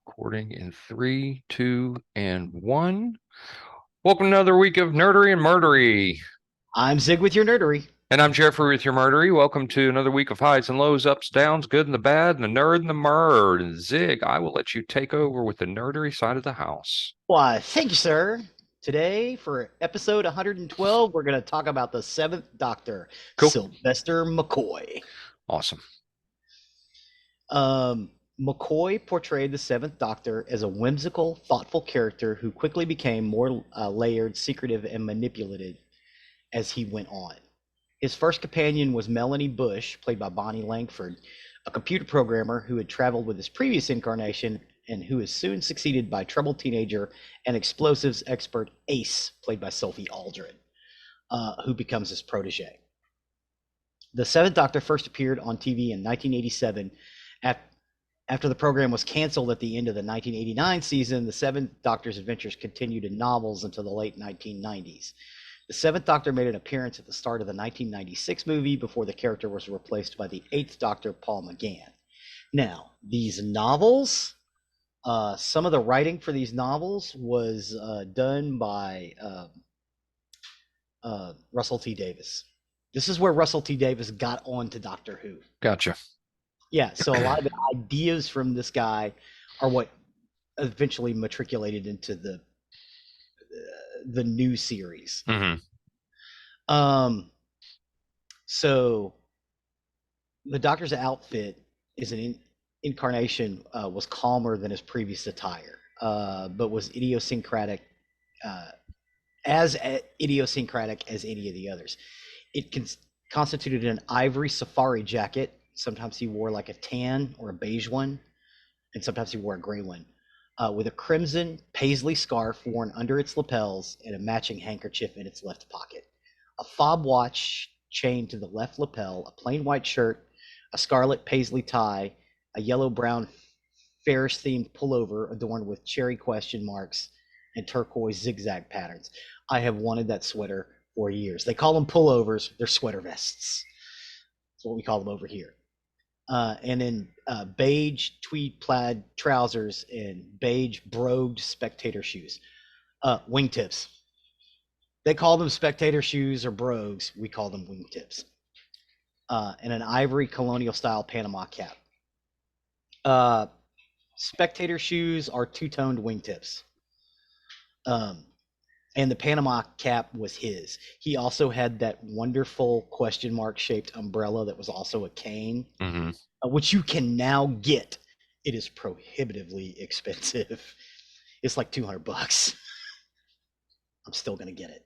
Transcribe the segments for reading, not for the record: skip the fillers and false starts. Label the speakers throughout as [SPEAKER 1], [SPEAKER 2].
[SPEAKER 1] Recording in 3, 2, and 1. Welcome to another week of Nerdery and Murdery.
[SPEAKER 2] I'm Zig with your nerdery.
[SPEAKER 1] And I'm Geoffrey with your Murdery. Welcome to another week of highs and lows, ups, downs, good and the bad, and the nerd and the murd. And Zig, I will let you take over with the nerdery side of the house.
[SPEAKER 2] Why, thank you, sir. Today, for episode 112, we're going to talk about the Seventh Doctor,
[SPEAKER 1] Cool.
[SPEAKER 2] Sylvester McCoy.
[SPEAKER 1] Awesome.
[SPEAKER 2] McCoy portrayed the Seventh Doctor as a whimsical, thoughtful character who quickly became more layered, secretive, and manipulative as he went on. His first companion was Melanie Bush, played by Bonnie Langford, a computer programmer who had traveled with his previous incarnation and who is soon succeeded by troubled teenager and explosives expert Ace, played by Sophie Aldred, who becomes his protege. The Seventh Doctor first appeared on TV in 1987. After the program was canceled at the end of the 1989 season, the Seventh Doctor's adventures continued in novels until the late 1990s. The Seventh Doctor made an appearance at the start of the 1996 movie before the character was replaced by the Eighth Doctor, Paul McGann. Now, these novels, some of the writing for these novels was done by Russell T. Davies. This is where Russell T. Davies got on to Doctor Who.
[SPEAKER 1] Gotcha.
[SPEAKER 2] Yeah, so a lot of the ideas from this guy are what eventually matriculated into the new series.
[SPEAKER 1] Mm-hmm.
[SPEAKER 2] So the Doctor's outfit is an incarnation was calmer than his previous attire, but was idiosyncratic, as idiosyncratic as any of the others. It constituted an ivory safari jacket. Sometimes he wore like a tan or a beige one, and sometimes he wore a gray one, with a crimson paisley scarf worn under its lapels and a matching handkerchief in its left pocket. A fob watch chained to the left lapel, a plain white shirt, a scarlet paisley tie, a yellow-brown Ferris-themed pullover adorned with cherry question marks and turquoise zigzag patterns. I have wanted that sweater for years. They call them pullovers. They're sweater vests. That's what we call them over here. And then beige tweed plaid trousers and beige brogued spectator shoes. Wingtips. They call them spectator shoes or brogues. We call them wingtips. And an ivory colonial style Panama cap. Spectator shoes are two-toned wingtips. And the Panama cap was his. He also had that wonderful question mark shaped umbrella that was also a cane, which you can now get. It is prohibitively expensive. It's like $200. I'm still going to get it.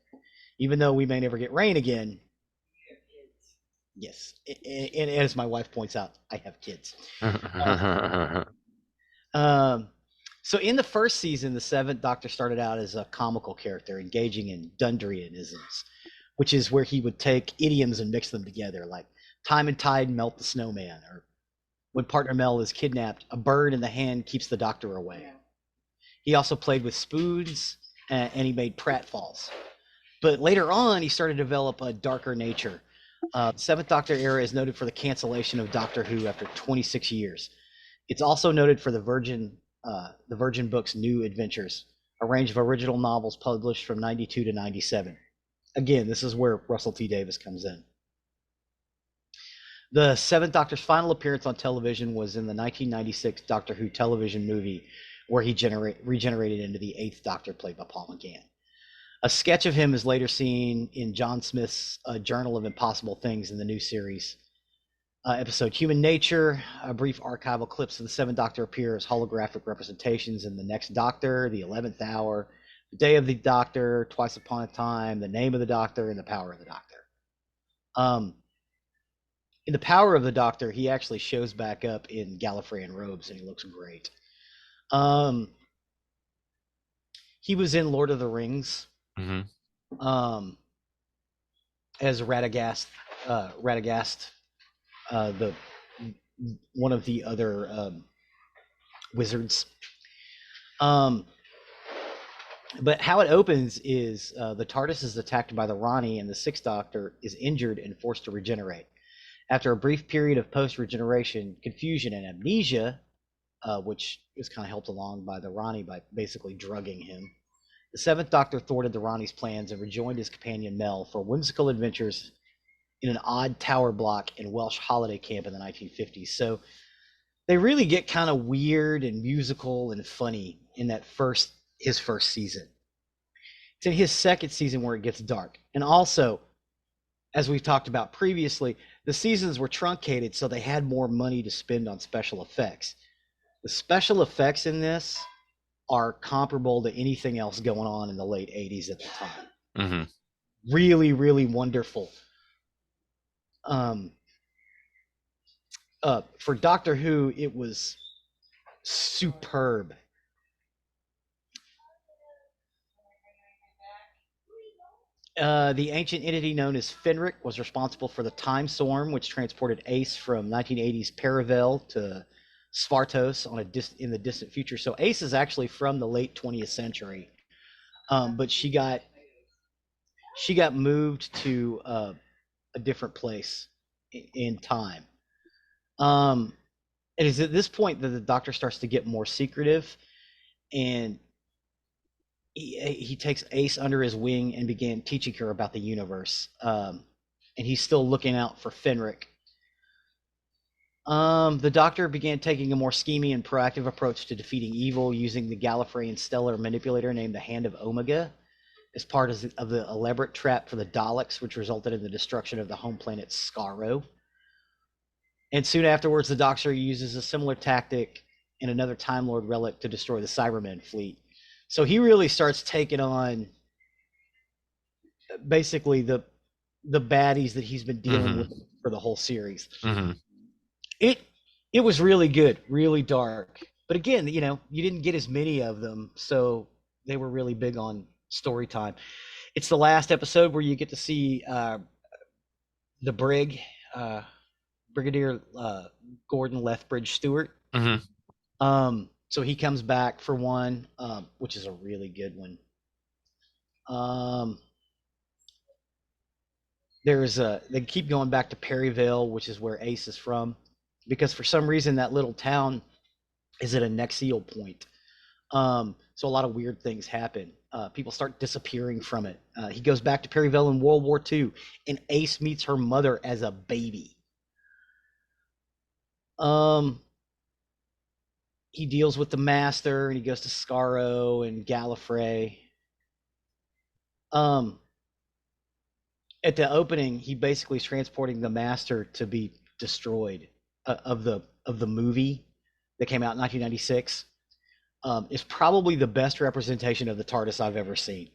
[SPEAKER 2] Even though we may never get rain again. Yes. And as my wife points out, I have kids. So in the first season, the Seventh Doctor started out as a comical character, engaging in Dundreanisms, which is where he would take idioms and mix them together, like time and tide melt the snowman, or when partner Mel is kidnapped, a bird in the hand keeps the Doctor away. He also played with spoons, and he made pratfalls. But later on, he started to develop a darker nature. The Seventh Doctor era is noted for the cancellation of Doctor Who after 26 years. It's also noted for the Virgin Books' New Adventures, a range of original novels published from 92 to 97. Again, this is where Russell T. Davies comes in. The Seventh Doctor's final appearance on television was in the 1996 Doctor Who television movie, where he regenerated into the Eighth Doctor, played by Paul McGann. A sketch of him is later seen in John Smith's Journal of Impossible Things in the new series. Episode Human Nature, a brief archival clips of the Seventh Doctor appear as holographic representations in The Next Doctor, The 11th Hour, The Day of the Doctor, Twice Upon a Time, The Name of the Doctor, and The Power of the Doctor. In The Power of the Doctor, he actually shows back up in Gallifreyan robes, and he looks great. He was in Lord of the Rings as Radagast, the one of the other wizards. But how it opens is the TARDIS is attacked by the Ronnie, and the Sixth Doctor is injured and forced to regenerate. After a brief period of post-regeneration confusion and amnesia, which was kind of helped along by the Ronnie by basically drugging him. The Seventh Doctor thwarted the Ronnie's plans and rejoined his companion Mel for whimsical adventures in an odd tower block in Welsh holiday camp in the 1950s. So they really get kind of weird and musical and funny in his first season. It's in his second season where it gets dark. And also, as we've talked about previously, the seasons were truncated, so they had more money to spend on special effects. The special effects in this are comparable to anything else going on in the late 80s at the time.
[SPEAKER 1] Mm-hmm.
[SPEAKER 2] Really, really wonderful. For Doctor Who, it was superb. The ancient entity known as Fenric was responsible for the Time Storm, which transported Ace from 1980's Paravel to Svartos in the distant future. So Ace is actually from the late 20th century, but she got moved to a different place in time. It is at this point that the Doctor starts to get more secretive, and he takes Ace under his wing and began teaching her about the universe. And he's still looking out for Fenric. The Doctor began taking a more scheming and proactive approach to defeating evil using the Gallifreyan stellar manipulator named the Hand of Omega as part of the elaborate trap for the Daleks, which resulted in the destruction of the home planet Skaro. And soon afterwards, the Doctor uses a similar tactic in another Time Lord relic to destroy the Cybermen fleet. So he really starts taking on basically the baddies that he's been dealing with for the whole series. It was really good, really dark. But again, you didn't get as many of them, so they were really big on story time. It's the last episode where you get to see the Brig, Brigadier Gordon Lethbridge Stewart. So he comes back for one, which is a really good one. They keep going back to Perryville, which is where Ace is from, because for some reason that little town is at a Nexial point. So a lot of weird things happen. People start disappearing from it. He goes back to Perryville in World War II, and Ace meets her mother as a baby. He deals with the Master, and he goes to Skaro and Gallifrey. At the opening, he basically is transporting the Master to be destroyed of the movie that came out in 1996. Is probably the best representation of the TARDIS I've ever seen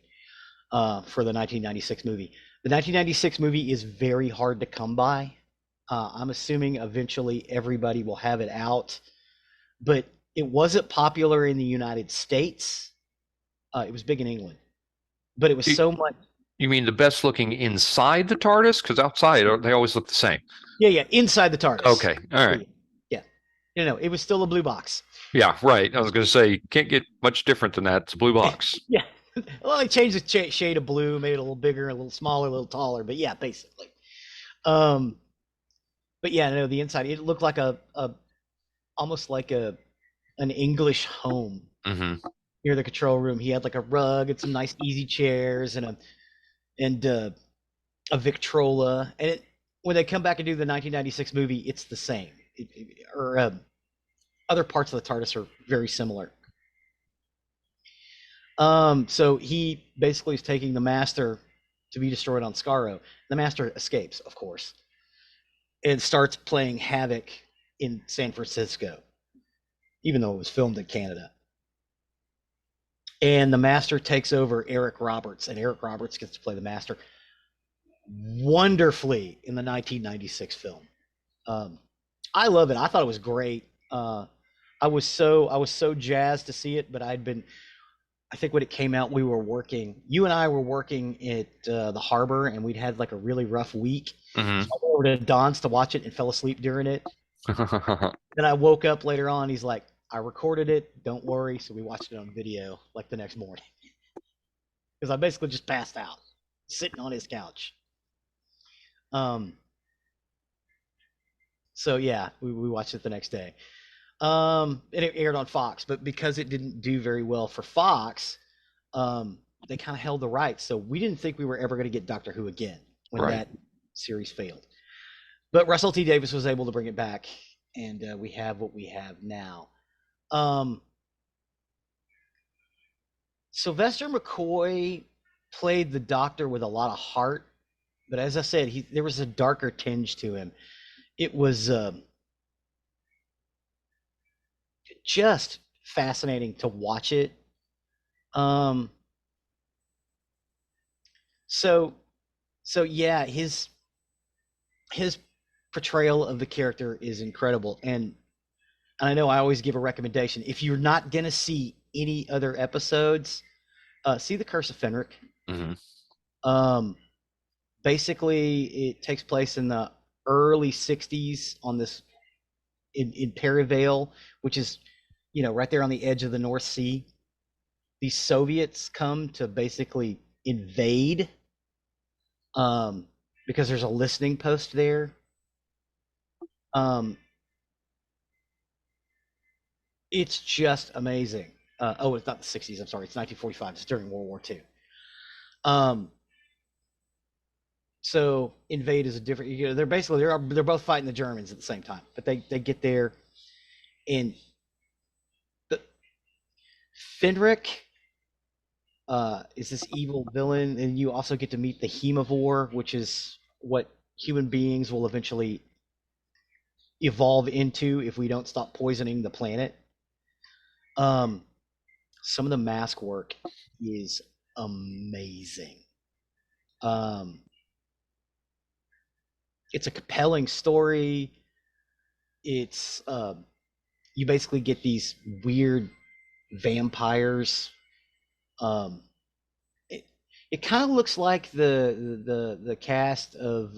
[SPEAKER 2] for the 1996 movie. The 1996 movie is very hard to come by. I'm assuming eventually everybody will have it out, but it wasn't popular in the United States. It was big in England, but it was so much.
[SPEAKER 1] You mean the best looking inside the TARDIS? Because outside they always look the same.
[SPEAKER 2] Yeah, inside the TARDIS.
[SPEAKER 1] Okay, all right.
[SPEAKER 2] Yeah, it was still a blue box.
[SPEAKER 1] Yeah, right. I was going to say, can't get much different than that. It's a blue box.
[SPEAKER 2] Yeah. Well, they changed the shade of blue, made it a little bigger, a little smaller, a little taller, but yeah, basically. But yeah, no, the inside, it looked like almost like an English home near the control room. He had like a rug and some nice easy chairs and a Victrola. And when they come back and do the 1996 movie, it's the same. Other parts of the TARDIS are very similar. So he basically is taking the Master to be destroyed on Skaro. The Master escapes, of course, and starts playing havoc in San Francisco, even though it was filmed in Canada. And the Master takes over Eric Roberts, and Eric Roberts gets to play the Master wonderfully in the 1996 film. I love it. I thought it was great. I was so jazzed to see it, but I think when it came out, you and I were working at the harbor, and we'd had like a really rough week. So I went over to Don's to watch it and fell asleep during it. Then I woke up later on. He's like, I recorded it. Don't worry. So we watched it on video like the next morning. Because I basically just passed out, sitting on his couch. So yeah, we watched it the next day. And it aired on Fox, but because it didn't do very well for Fox, they kind of held the rights. So we didn't think we were ever going to get Doctor Who again when
[SPEAKER 1] Right.
[SPEAKER 2] that series failed. But Russell T Davies was able to bring it back, and we have what we have now. Um, Sylvester McCoy played the Doctor with a lot of heart, but as I said, there was a darker tinge to him. It was just fascinating to watch it. Um, so so yeah, his portrayal of the character is incredible, and I know I always give a recommendation. If you're not gonna see any other episodes, see The Curse of Fenric.
[SPEAKER 1] Hmm.
[SPEAKER 2] Um, Basically, it takes place in the early '60s on this in Perivale, which is right there on the edge of the North Sea. The Soviets come to basically invade because there's a listening post there. Um, it's just amazing. Oh, it's not the '60s. I'm sorry. It's 1945. It's during World War II. Um, so invade is a different. They're basically they're both fighting the Germans at the same time, but they get there, and the Fenric is this evil villain, and you also get to meet the Hemivore, which is what human beings will eventually evolve into if we don't stop poisoning the planet. Um, some of the mask work is amazing. Um, it's a compelling story. It's you basically get these weird vampires. Um, it it kind of looks like the cast of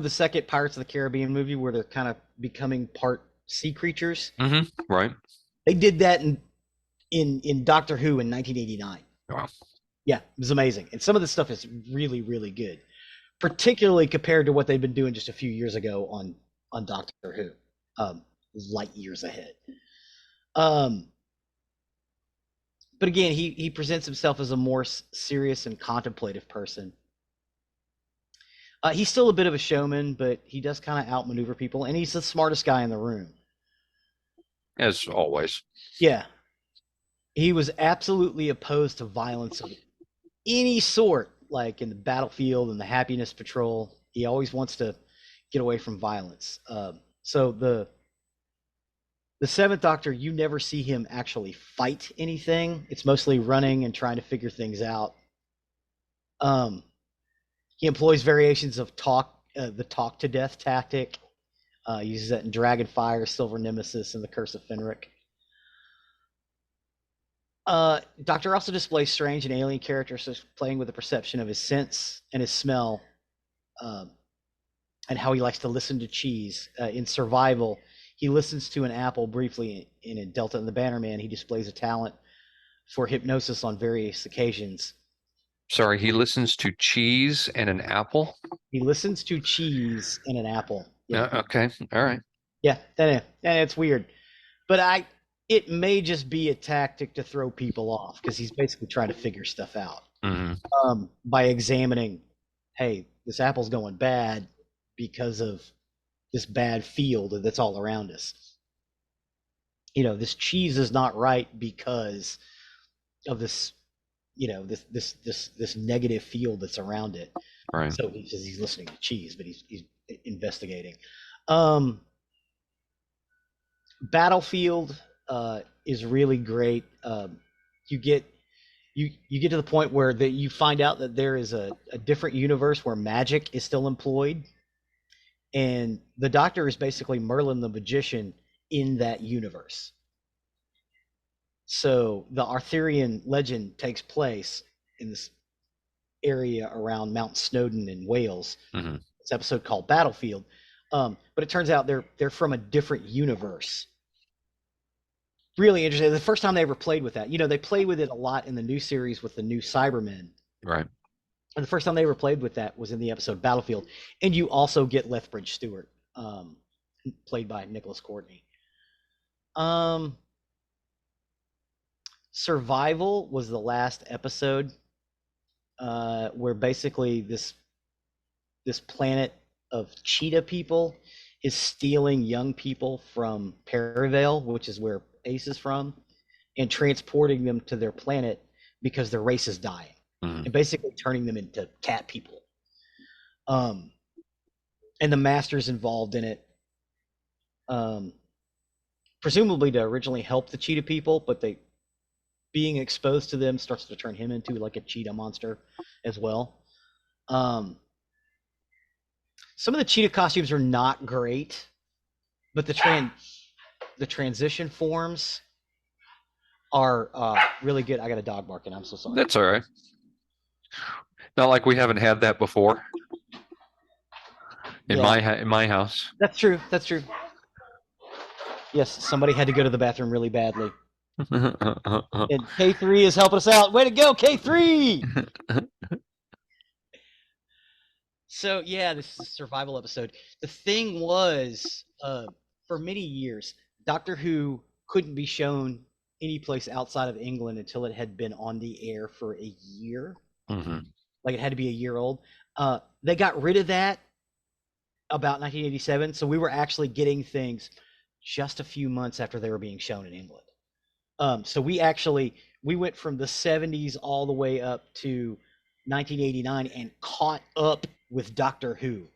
[SPEAKER 2] the second Pirates of the Caribbean movie where they're kind of becoming part sea creatures.
[SPEAKER 1] Hmm. Right.
[SPEAKER 2] They did that in Doctor Who in 1989.
[SPEAKER 1] Wow.
[SPEAKER 2] Yeah, it was amazing, and some of the stuff is really really good, particularly compared to what they've been doing just a few years ago on Doctor Who, um, light years ahead. Um, but again, he presents himself as a more serious and contemplative person. He's still a bit of a showman, but he does kind of outmaneuver people, and he's the smartest guy in the room.
[SPEAKER 1] As always.
[SPEAKER 2] Yeah, he was absolutely opposed to violence of any sort, like in the battlefield and the Happiness Patrol. He always wants to get away from violence. So the Seventh Doctor, you never see him actually fight anything. It's mostly running and trying to figure things out. Um, he employs variations of the talk to death tactic. Uses that in Dragonfire, Silver Nemesis, and The Curse of Fenric. Doctor also displays strange and alien characters, playing with the perception of his sense and his smell, um, and how he likes to listen to cheese. In Survival, he listens to an apple briefly. In Delta and the Bannerman, he displays a talent for hypnosis on various occasions.
[SPEAKER 1] Sorry, he listens to cheese and an apple.
[SPEAKER 2] He listens to cheese and an apple. Yeah,
[SPEAKER 1] Okay. All right.
[SPEAKER 2] yeah, it's weird, but it may just be a tactic to throw people off because he's basically trying to figure stuff out
[SPEAKER 1] Hmm.
[SPEAKER 2] by examining, hey, this apple's going bad because of this bad field that's all around us. This cheese is not right because of this, this negative field that's around it.
[SPEAKER 1] Right.
[SPEAKER 2] So he says he's listening to cheese, but he's investigating. Um, Battlefield is really great. You get you get to the point where you find out that there is a different universe where magic is still employed, and the Doctor is basically Merlin the magician in that universe. So the Arthurian legend takes place in this area around Mount Snowdon in Wales.
[SPEAKER 1] Hmm.
[SPEAKER 2] It's an episode called Battlefield. But it turns out they're from a different universe. Really interesting. The first time they ever played with that, they play with it a lot in the new series with the new Cybermen.
[SPEAKER 1] Right.
[SPEAKER 2] And the first time they ever played with that was in the episode Battlefield. And you also get Lethbridge Stewart played by Nicholas Courtney. Um, Survival was the last episode, where basically this planet of cheetah people is stealing young people from Perivale, which is where Ace is from, and transporting them to their planet because their race is dying, and basically turning them into cat people. And the master's involved in it, presumably to originally help the cheetah people, but they being exposed to them starts to turn him into like a cheetah monster as well. Some of the cheetah costumes are not great, but the transition forms are really good. I got a dog barking. I'm so sorry.
[SPEAKER 1] That's all right. Not like we haven't had that before in my house.
[SPEAKER 2] That's true. That's true. Yes, somebody had to go to the bathroom really badly. And K3 is helping us out. Way to go, K3! So yeah, this is a survival episode. The thing was, for many years, Doctor Who couldn't be shown any place outside of England until it had been on the air for a year. Like it had to be a year old. They got rid of that about 1987, so we were actually getting things just a few months after they were being shown in England. So we went from the 70s all the way up to 1989 and caught up with Doctor Who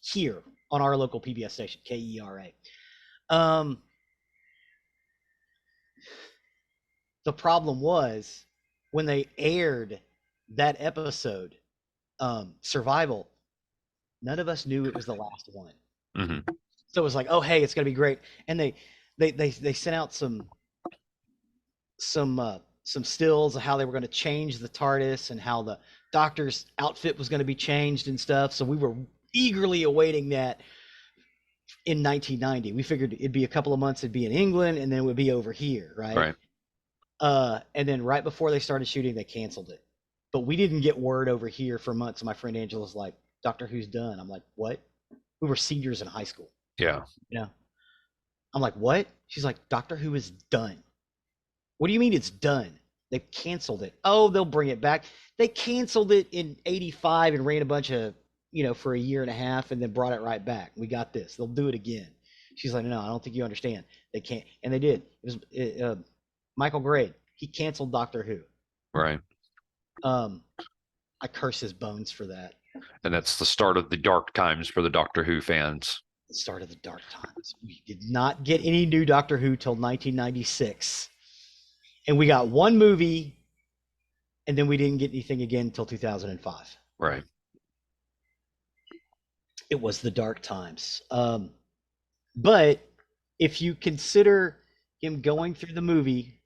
[SPEAKER 2] here on our local PBS station, KERA. The problem was when they aired that episode, Survival, none of us knew it was the last one. So it was like, oh, hey, it's going to be great. And they sent out some stills of how they were going to change the TARDIS and how the Doctor's outfit was going to be changed and stuff. So we were eagerly awaiting that in 1990. We figured it'd be a couple of months, it'd be in England, and then it would be over here, right? And then right before they started shooting, they canceled it. But we didn't get word over here for months. My friend Angela's like, Doctor Who's done. I'm like, what? We were seniors in high school.
[SPEAKER 1] Yeah.
[SPEAKER 2] You know? I'm like, what? She's like, Doctor Who is done. What do you mean it's done? They canceled it. Oh, they'll bring it back. They canceled it in 85 and ran a bunch of, for a year and a half and then brought it right back. We got this. They'll do it again. She's like, no, I don't think you understand. They can't. And they did. It was Michael Grade. He canceled Doctor Who.
[SPEAKER 1] Right.
[SPEAKER 2] I curse his bones for that.
[SPEAKER 1] And that's the start of the dark times for the Doctor Who fans.
[SPEAKER 2] The start of the dark times. We did not get any new Doctor Who till 1996. And we got one movie, and then we didn't get anything again until 2005.
[SPEAKER 1] Right.
[SPEAKER 2] It was the dark times. But if you consider him going through the movie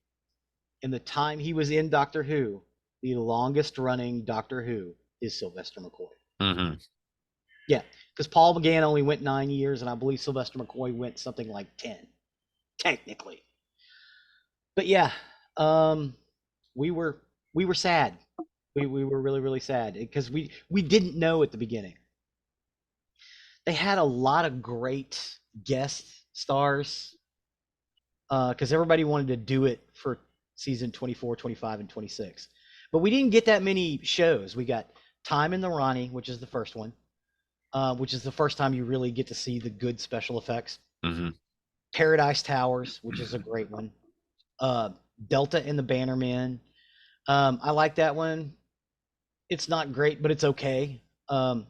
[SPEAKER 2] and the time he was in Doctor Who, the longest running Doctor Who is Sylvester McCoy. Yeah, because Paul McGann only went 9 years, and I believe Sylvester McCoy went something like 10, technically. But yeah, we were sad. We were really, really sad because we didn't know at the beginning. They had a lot of great guest stars because everybody wanted to do it for season 24, 25, and 26. But we didn't get that many shows. We got Time in the Ronnie, which is the first one, which is the first time you really get to see the good special effects. Paradise Towers, which is a great one. Delta and the Bannermen. I like that one. It's not great, but it's okay. A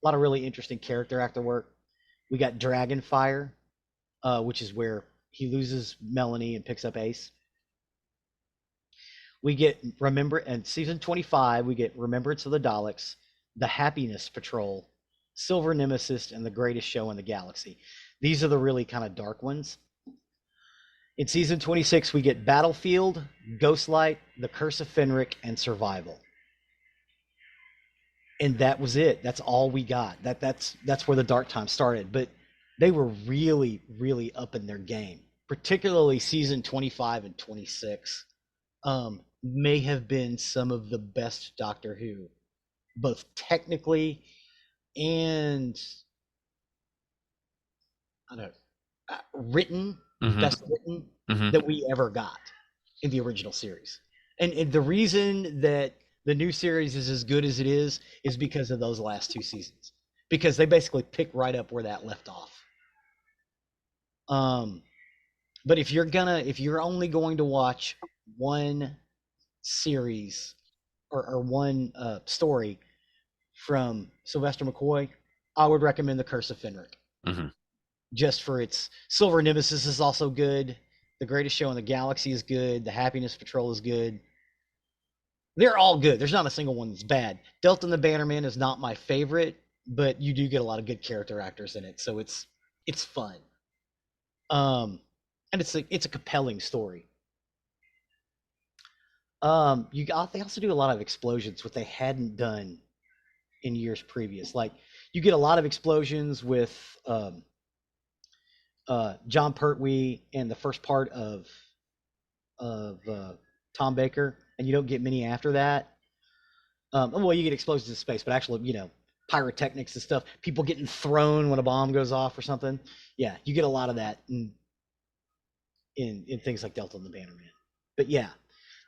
[SPEAKER 2] lot of really interesting character actor work. We got Dragonfire, which is where he loses Melanie and picks up Ace. We get and season 25, we get Remembrance of the Daleks, The Happiness Patrol, Silver Nemesis, and The Greatest Show in the Galaxy. These are the really kind of dark ones. In season 26, we get Battlefield, Ghostlight, The Curse of Fenric, and Survival. And that was it. That's all we got. That's where the dark time started. But they were really, really up in their game. Particularly season 25 and 26 may have been some of the best Doctor Who, both technically and I don't know, written,
[SPEAKER 1] Hmm.
[SPEAKER 2] best written
[SPEAKER 1] Hmm.
[SPEAKER 2] that we ever got in the original series. And the reason that the new series is as good as it is because of those last two seasons. Because they basically pick right up where that left off. Um, but if you're only going to watch one series or one story from Sylvester McCoy, I would recommend The Curse of Fenric.
[SPEAKER 1] Hmm.
[SPEAKER 2] Just for its Silver Nemesis is also good. The Greatest Show in the Galaxy is good. The Happiness Patrol is good. They're all good. There's not a single one that's bad. Delta and the Bannerman is not my favorite, but you do get a lot of good character actors in it, so it's fun. And it's a compelling story. They also do a lot of explosions, what they hadn't done in years previous. Like you get a lot of explosions with John Pertwee and the first part of Tom Baker, and you don't get many after that. Well, you get explosions in space, but actually, pyrotechnics and stuff, people getting thrown when a bomb goes off or something. Yeah, you get a lot of that in things like Delta and the Bannerman. But yeah,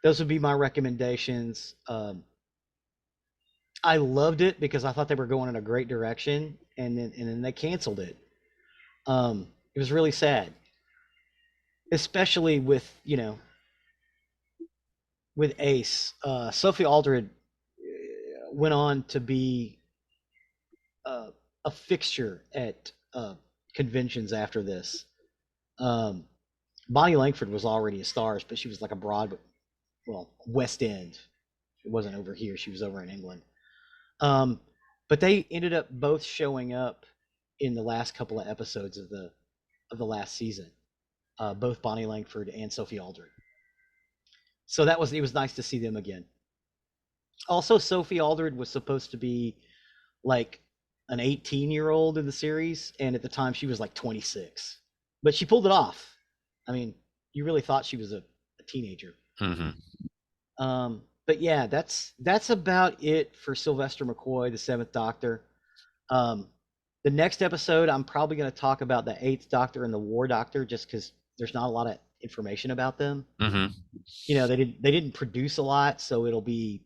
[SPEAKER 2] those would be my recommendations. I loved it because I thought they were going in a great direction, and then they canceled it. It was really sad, especially with Ace. Sophie Aldred went on to be uh, a fixture at conventions after this. Um, Bonnie Langford was already a star, but she was like a West End. It wasn't over here; she was over in England. Um, but they ended up both showing up in the last couple of episodes of the last season. Both Bonnie Langford and Sophie Aldred. So it was nice to see them again. Also, Sophie Aldred was supposed to be like an 18-year-old in the series, and at the time she was like 26, but she pulled it off. I mean, you really thought she was a teenager.
[SPEAKER 1] Hmm.
[SPEAKER 2] But yeah, that's about it for Sylvester McCoy, the Seventh Doctor. Um, the next episode, I'm probably going to talk about the Eighth Doctor and the War Doctor, just because there's not a lot of information about them.
[SPEAKER 1] Hmm.
[SPEAKER 2] They didn't produce a lot, so it'll be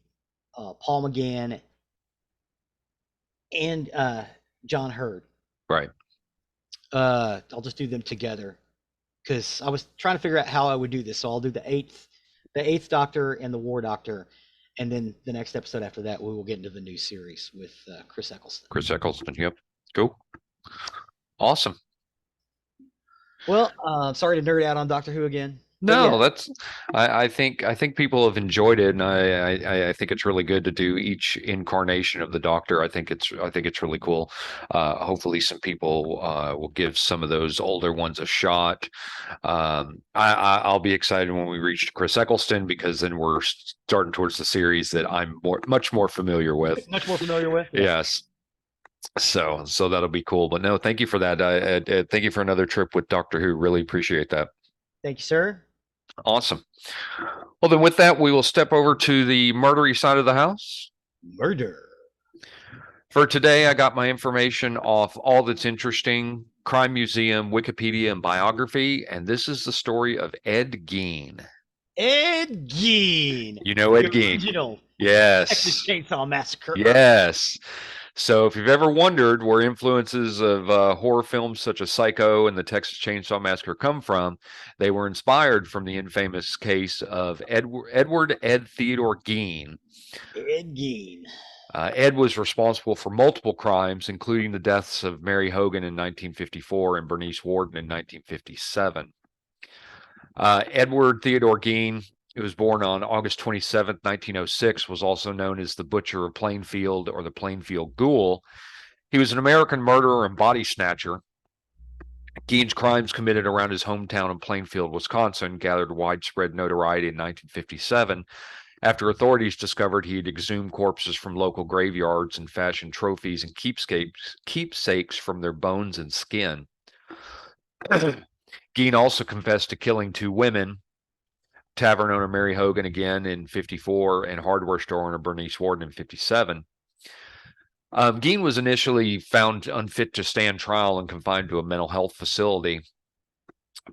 [SPEAKER 2] Paul McGann and John Hurd.
[SPEAKER 1] Right.
[SPEAKER 2] I'll just do them together because I was trying to figure out how I would do this. So I'll do the eighth Doctor and the War Doctor, and then the next episode after that we will get into the new series with Chris Eccleston.
[SPEAKER 1] Chris Eccleston. Yep. Cool. Awesome.
[SPEAKER 2] Well, sorry to nerd out on Doctor Who again, but
[SPEAKER 1] No,
[SPEAKER 2] yeah,
[SPEAKER 1] that's I think people have enjoyed it, and I think it's really good to do each incarnation of the Doctor. I think it's really cool. Hopefully, some people will give some of those older ones a shot. I'll be excited when we reach Chris Eccleston because then we're starting towards the series that I'm much more familiar with.
[SPEAKER 2] much more familiar with. Yes,
[SPEAKER 1] Yes. So that'll be cool. But no, thank you for that. Thank you for another trip with Doctor Who. Really appreciate that.
[SPEAKER 2] thank you, sir.
[SPEAKER 1] Awesome. Well, then with that, we will step over to the murdery side of the house.
[SPEAKER 2] Murder.
[SPEAKER 1] For today, I got my information off All That's Interesting, Crime Museum, Wikipedia, and Biography, and this is the story of Ed Gein.
[SPEAKER 2] Ed Gein,
[SPEAKER 1] You know Ed
[SPEAKER 2] the
[SPEAKER 1] Gein?
[SPEAKER 2] original Texas
[SPEAKER 1] Yes.
[SPEAKER 2] Chainsaw Massacre.
[SPEAKER 1] Yes. So if you've ever wondered where influences of horror films such as Psycho and the Texas Chainsaw Massacre come from, they were inspired from the infamous case of Edward Ed Theodore Gein.
[SPEAKER 2] Ed Gein.
[SPEAKER 1] Ed was responsible for multiple crimes, including the deaths of Mary Hogan in 1954 and Bernice Worden in 1957. Edward Theodore Gein, who was born on August 27th, 1906, was also known as the Butcher of Plainfield or the Plainfield Ghoul. He was an American murderer and body snatcher. Gein's crimes committed around his hometown of Plainfield, Wisconsin, gathered widespread notoriety in 1957 after authorities discovered he had exhumed corpses from local graveyards and fashioned trophies and keepsakes from their bones and skin. Gein also confessed to killing two women, tavern owner Mary Hogan again in 54 and hardware store owner Bernice Worden in 57. Gein was initially found unfit to stand trial and confined to a mental health facility.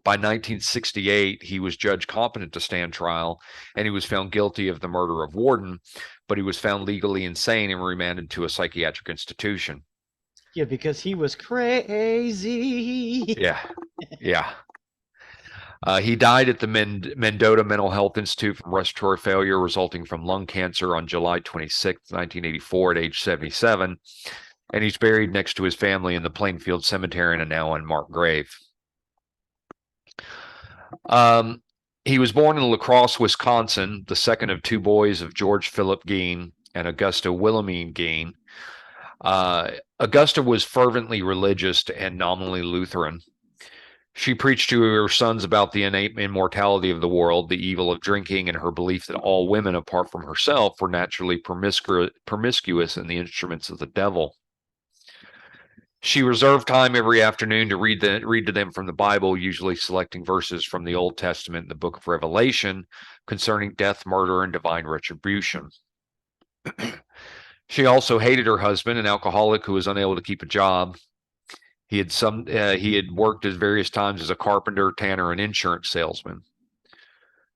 [SPEAKER 1] By 1968, he was judged competent to stand trial, and he was found guilty of the murder of Warden, but he was found legally insane and remanded to a psychiatric institution.
[SPEAKER 2] Yeah, because he was crazy.
[SPEAKER 1] Yeah, yeah. He died at the Mendota Mental Health Institute from respiratory failure resulting from lung cancer on July 26, 1984, at age 77, and he's buried next to his family in the Plainfield Cemetery in a now unmarked grave. He was born in La Crosse, Wisconsin, the second of two boys of George Philip Gein and Augusta Wilhelmine Gein. Augusta was fervently religious and nominally Lutheran. She preached to her sons about the innate immortality of the world, the evil of drinking, and her belief that all women, apart from herself, were naturally promiscuous and the instruments of the devil. She reserved time every afternoon to read to them from the Bible, usually selecting verses from the Old Testament and the book of Revelation concerning death, murder, and divine retribution. She also hated her husband, an alcoholic who was unable to keep a job. He had worked at various times as a carpenter, tanner, and insurance salesman.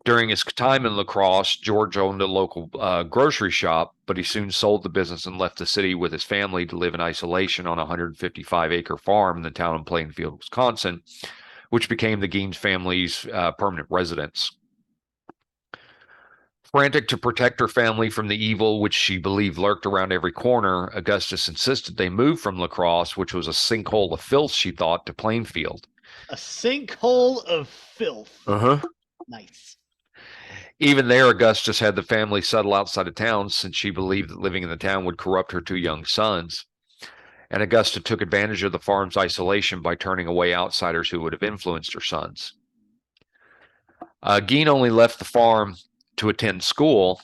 [SPEAKER 1] During his time in La Crosse, George owned a local grocery shop, but he soon sold the business and left the city with his family to live in isolation on a 155-acre farm in the town of Plainfield, Wisconsin, which became the Gein family's permanent residence. Frantic to protect her family from the evil which she believed lurked around every corner, Augustus insisted they move from La Crosse, which was a sinkhole of filth, she thought, to Plainfield.
[SPEAKER 2] A sinkhole of filth. Nice.
[SPEAKER 1] Even there, Augustus had the family settle outside of town since she believed that living in the town would corrupt her two young sons. And Augusta took advantage of the farm's isolation by turning away outsiders who would have influenced her sons. Gein only left the farm to attend school,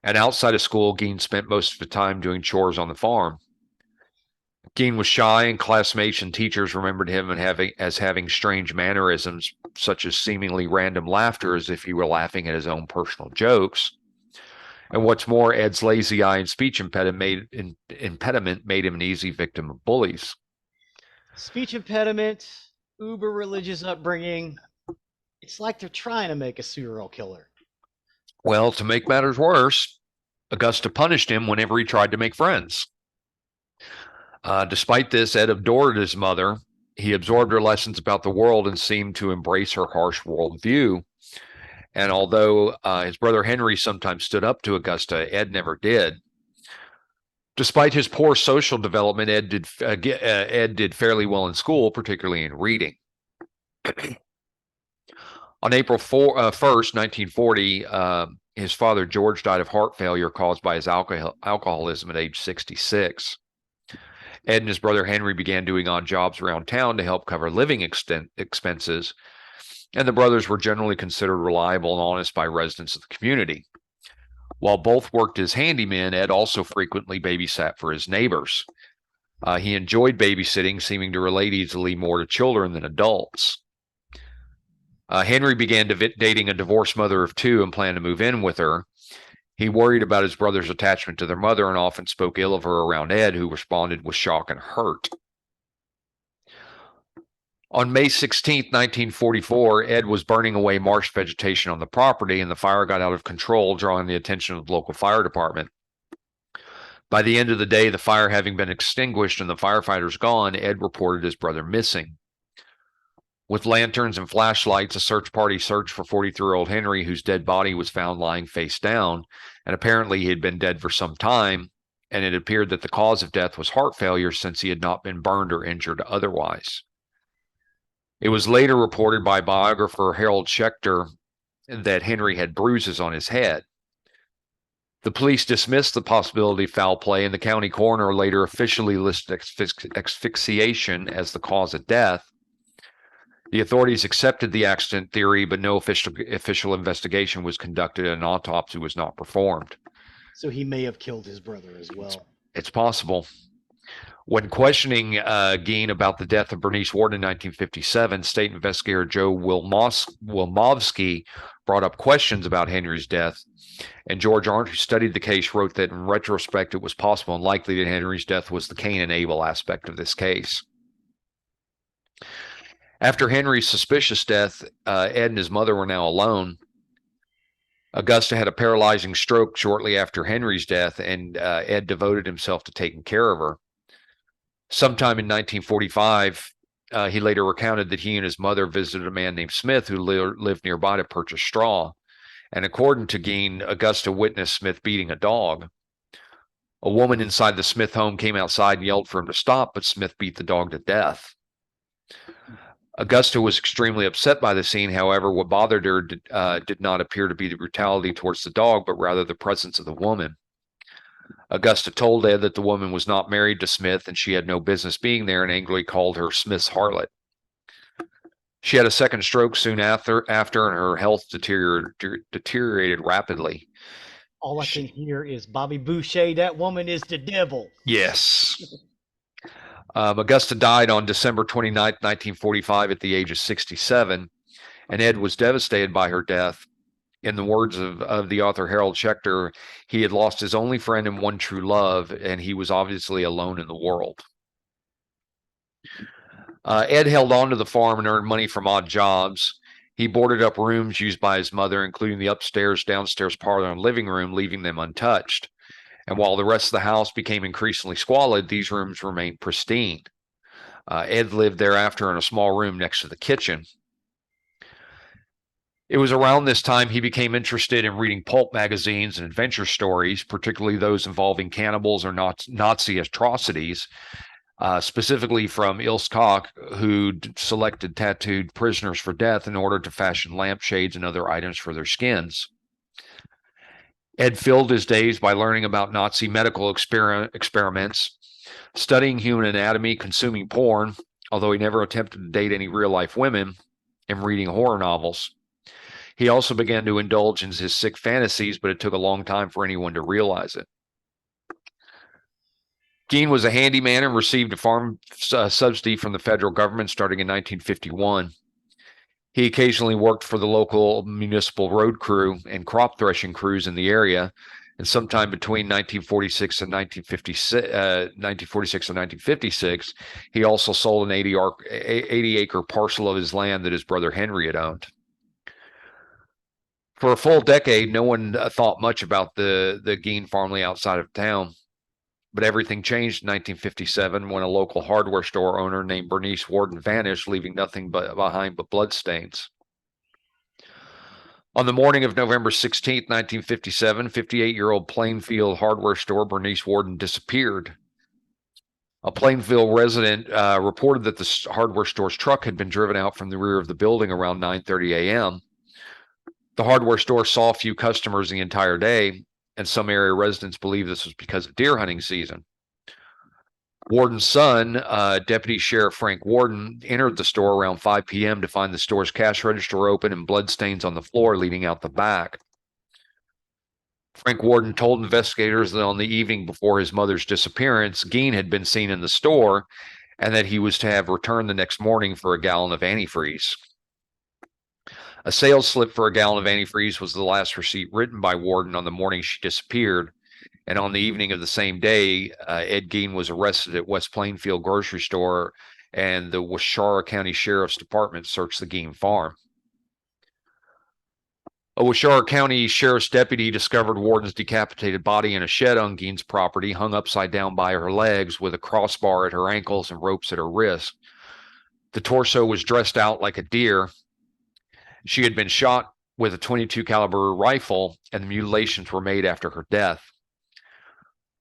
[SPEAKER 1] and outside of school, Gein spent most of the time doing chores on the farm. Gein was shy, and classmates and teachers remembered him as having strange mannerisms, such as seemingly random laughter as if he were laughing at his own personal jokes. And what's more, Ed's lazy eye and speech impediment made him an easy victim of bullies.
[SPEAKER 2] Speech impediment, uber religious upbringing. It's like they're trying to make a serial killer.
[SPEAKER 1] Well, to make matters worse, Augusta punished him whenever he tried to make friends. Despite this, Ed adored his mother. He absorbed her lessons about the world and seemed to embrace her harsh worldview. And although his brother Henry sometimes stood up to Augusta, Ed never did. Despite his poor social development, Ed did fairly well in school, particularly in reading. On April 1st, 1940, his father, George, died of heart failure caused by his alcoholism at age 66. Ed and his brother Henry began doing odd jobs around town to help cover living expenses, and the brothers were generally considered reliable and honest by residents of the community. While both worked as handymen, Ed also frequently babysat for his neighbors. He enjoyed babysitting, seeming to relate easily more to children than adults. Henry began dating a divorced mother of two and planned to move in with her. He worried about his brother's attachment to their mother and often spoke ill of her around Ed, who responded with shock and hurt. On May 16, 1944, Ed was burning away marsh vegetation on the property, and the fire got out of control, drawing the attention of the local fire department. By the end of the day, the fire having been extinguished and the firefighters gone, Ed reported his brother missing. With lanterns and flashlights, a search party searched for 43-year-old Henry, whose dead body was found lying face down, and apparently he had been dead for some time, and it appeared that the cause of death was heart failure since he had not been burned or injured otherwise. It was later reported by biographer Harold Schechter that Henry had bruises on his head. The police dismissed the possibility of foul play, and the county coroner later officially listed asphyxiation as the cause of death. The authorities accepted the accident theory, but no official investigation was conducted and an autopsy was not performed.
[SPEAKER 2] So he may have killed his brother as well.
[SPEAKER 1] It's possible. When questioning Gein about the death of Bernice Ward in 1957, state investigator Joe Wilmovsky brought up questions about Henry's death, and George Arndt, who studied the case, wrote that in retrospect it was possible and likely that Henry's death was the Cain and Abel aspect of this case. After Henry's suspicious death, Ed and his mother were now alone. Augusta had a paralyzing stroke shortly after Henry's death, and Ed devoted himself to taking care of her. Sometime in 1945, he later recounted that he and his mother visited a man named Smith who lived nearby to purchase straw. And according to Gein, Augusta witnessed Smith beating a dog. A woman inside the Smith home came outside and yelled for him to stop, but Smith beat the dog to death. Augusta was extremely upset by the scene. However, what bothered her did not appear to be the brutality towards the dog, but rather the presence of the woman. Augusta told Ed that the woman was not married to Smith and she had no business being there, and angrily called her Smith's harlot. She had a second stroke soon after, and her health deteriorated rapidly.
[SPEAKER 2] All I can hear is Bobby Boucher, that woman is the devil.
[SPEAKER 1] Yes. Augusta died on December 29, 1945, at the age of 67, and Ed was devastated by her death. In the words of the author Harold Schechter, he had lost his only friend and one true love, and he was obviously alone in the world. Ed held on to the farm and earned money from odd jobs. He boarded up rooms used by his mother, including the upstairs, downstairs parlor, and living room, leaving them untouched. And while the rest of the house became increasingly squalid, these rooms remained pristine. Ed lived thereafter in a small room next to the kitchen. It was around this time he became interested in reading pulp magazines and adventure stories, particularly those involving cannibals or Nazi atrocities, specifically from Ilse Koch, who selected tattooed prisoners for death in order to fashion lampshades and other items for their skins. Ed filled his days by learning about Nazi medical experiments, studying human anatomy, consuming porn, although he never attempted to date any real-life women, and reading horror novels. He also began to indulge in his sick fantasies, but it took a long time for anyone to realize it. Gein was a handyman and received a farm subsidy from the federal government starting in 1951. He occasionally worked for the local municipal road crew and crop threshing crews in the area, and sometime between 1946 and 1956, he also sold an 80-acre parcel of his land that his brother Henry had owned. For a full decade, no one thought much about the Gein family outside of town. But everything changed in 1957 when a local hardware store owner named Bernice Worden vanished, leaving nothing behind but bloodstains. On the morning of November 16, 1957, 58-year-old Plainfield hardware store Bernice Worden disappeared. A Plainfield resident reported that the hardware store's truck had been driven out from the rear of the building around 9:30 a.m. The hardware store saw few customers the entire day, and some area residents believe this was because of deer hunting season. Warden's son, Deputy Sheriff Frank Worden, entered the store around 5 p.m. to find the store's cash register open and bloodstains on the floor leading out the back. Frank Worden told investigators that on the evening before his mother's disappearance, Gein had been seen in the store and that he was to have returned the next morning for a gallon of antifreeze. A sales slip for a gallon of antifreeze was the last receipt written by Worden on the morning she disappeared, and on the evening of the same day, Ed Gein was arrested at West Plainfield grocery store, and the Waushara County Sheriff's Department searched the Gein farm. A Waushara County Sheriff's deputy discovered Warden's decapitated body in a shed on Gein's property, hung upside down by her legs with a crossbar at her ankles and ropes at her wrists. The torso was dressed out like a deer. She had been shot with a .22 caliber rifle, and the mutilations were made after her death.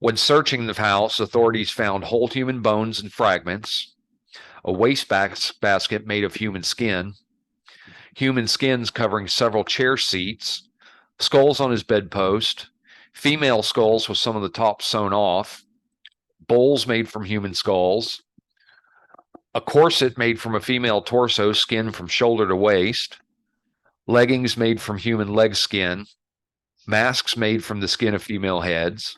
[SPEAKER 1] When searching the house, authorities found whole human bones and fragments, a wastebasket made of human skins covering several chair seats, skulls on his bedpost, female skulls with some of the tops sewn off, bowls made from human skulls, a corset made from a female torso, skin from shoulder to waist, leggings made from human leg skin, masks made from the skin of female heads,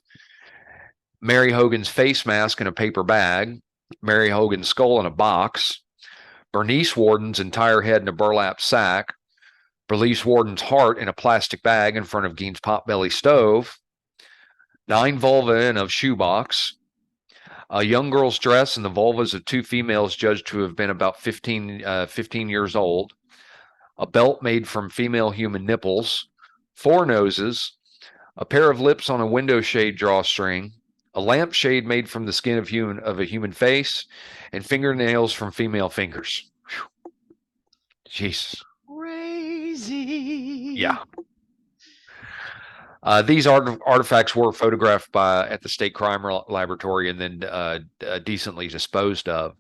[SPEAKER 1] Mary Hogan's face mask in a paper bag, Mary Hogan's skull in a box, Bernice Warden's entire head in a burlap sack, Release Warden's heart in a plastic bag in front of Gein's potbelly stove. 9 vulvae in a shoebox. A young girl's dress and the vulvas of 2 females judged to have been about 15 years old. A belt made from female human nipples. 4 noses. A pair of lips on a window shade drawstring. A lampshade made from the skin of a human face, and fingernails from female fingers. Whew. Jesus.
[SPEAKER 2] Crazy.
[SPEAKER 1] Yeah. These artifacts were photographed at the State Crime Laboratory and then decently disposed of.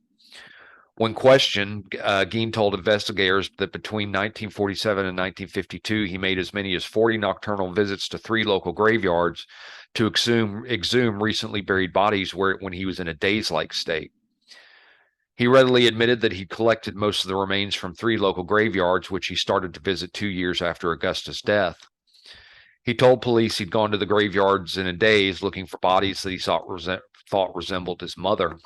[SPEAKER 1] When questioned, Gein told investigators that between 1947 and 1952, he made as many as 40 nocturnal visits to 3 local graveyards to exhume recently buried bodies when he was in a daze-like state. He readily admitted that he collected most of the remains from 3 local graveyards, which he started to visit 2 years after Augusta's death. He told police he'd gone to the graveyards in a daze looking for bodies that he thought resembled his mother.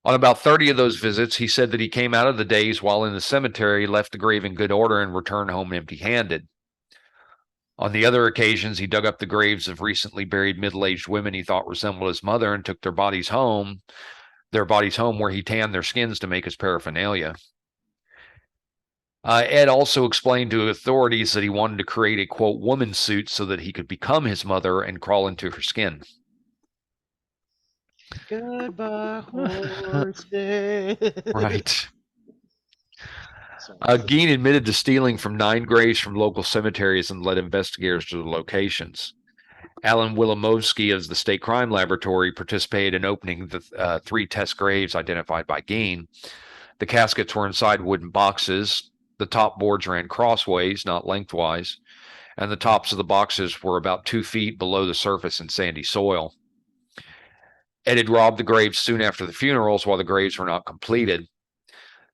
[SPEAKER 1] On about 30 of those visits, he said that he came out of the daze while in the cemetery, left the grave in good order, and returned home empty-handed. On the other occasions, he dug up the graves of recently buried middle-aged women he thought resembled his mother and took their bodies home where he tanned their skins to make his paraphernalia. Ed also explained to authorities that he wanted to create a, quote, woman suit so that he could become his mother and crawl into her skin.
[SPEAKER 2] Goodbye, horses.
[SPEAKER 1] Right.
[SPEAKER 2] Sorry.
[SPEAKER 1] Gein admitted to stealing from 9 graves from local cemeteries and led investigators to the locations. Alan Wilimowski of the State Crime Laboratory participated in opening the 3 test graves identified by Gein. The caskets were inside wooden boxes. The top boards ran crossways, not lengthwise, and the tops of the boxes were about 2 feet below the surface in sandy soil. Ed had robbed the graves soon after the funerals while the graves were not completed.